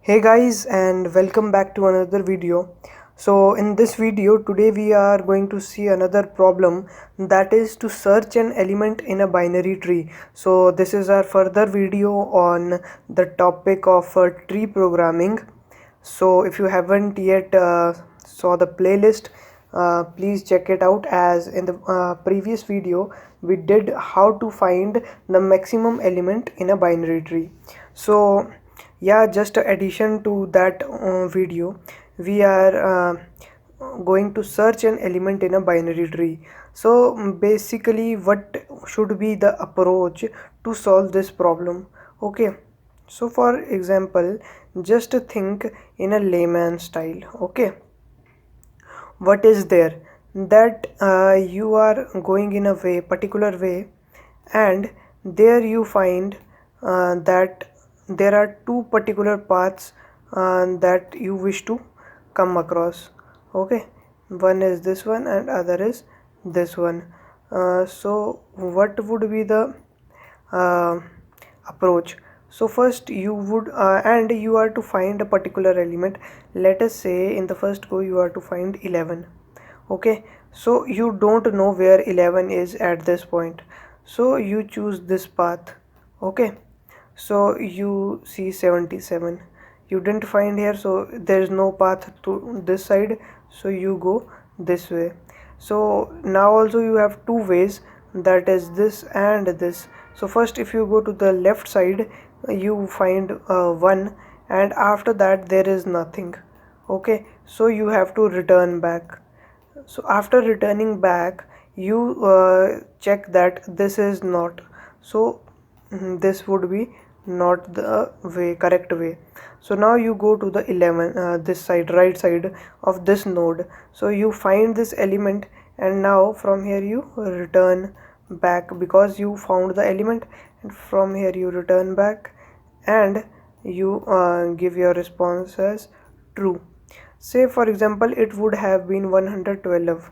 Hey guys, and welcome back to another video. So in this video today we are going to see another problem, that is to search an element in a binary tree. So this is our further video on the topic of tree programming. So if you haven't yet saw the playlist, please check it out, as in the previous video we did how to find the maximum element in a binary tree. So yeah, just a addition to that video, we are going to search an element in a binary tree. So basically, what should be the approach to solve this problem? Okay, so for example, just think in a layman style. Okay, what is there that you are going in a particular way, and there you find that there are two particular paths that you wish to come across. Okay, one is this one and other is this one. So what would be the uh, approach? So first you would and you are to find a particular element. Let us say in the first go you are to find 11. Okay, so you don't know where 11 is at this point, so you choose this path. Okay, so you see 77, you didn't find here, so there is no path to this side, so you go this way. So now also you have two ways, that is this and this. So first if you go to the left side, you find 1, and after that there is nothing. Okay, so you have to return back. So after returning back, you check that this is not. So this would be not the correct way. So now you go to the 11, this side, right side of this node. So you find this element, and now from here you return back, because you found the element, and from here you return back, and you give your response as true. Say for example it would have been 112.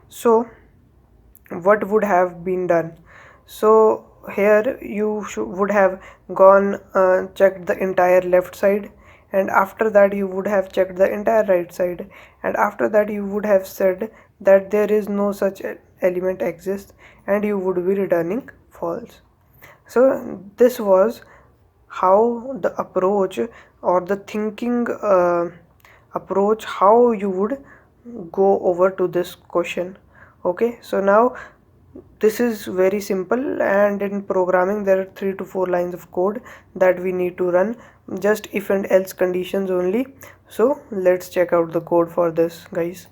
So what would have been done? So here you would have gone checked the entire left side, and after that you would have checked the entire right side, and after that you would have said that there is no such element exists, and you would be returning false. So this was how the approach, or the thinking approach, how you would go over to this question. Okay, so now this is very simple, and in programming there are 3 to 4 lines of code that we need to run, just if and else conditions only. So let's check out the code for this, guys.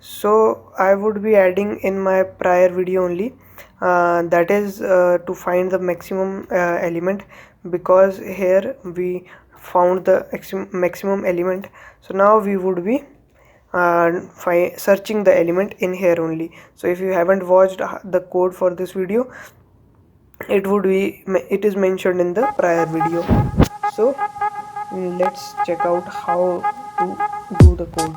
So I would be adding in my prior video only, that is to find the maximum element, because here we found the maximum element. So now we would be searching the element in here only. So if you haven't watched the code for this video, it is mentioned in the prior video. So let's check out how to do the code.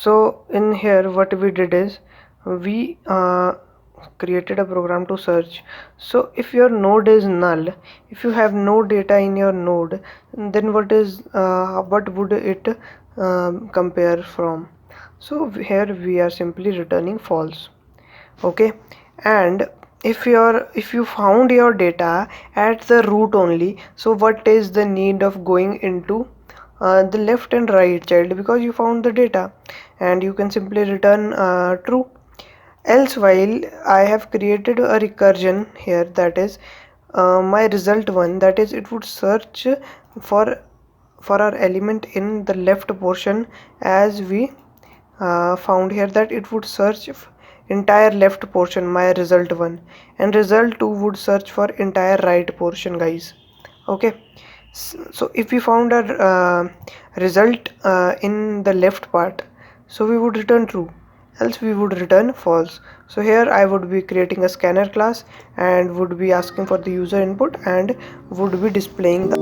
So in here what we did is we created a program to search. So if your node is null, if you have no data in your node, then what would it compare from? So here we are simply returning false. Okay, and if you found your data at the root only, so what is the need of going into the left and right child, because you found the data, and you can simply return true. Else, while I have created a recursion here, that is my result one, that is it would search for our element in the left portion, as we found here that it would search entire left portion, my result one, and result 2 would search for entire right portion, guys. Okay, so if we found a result in the left part, so we would return true, else we would return false. So here I would be creating a scanner class and would be asking for the user input and would be displaying the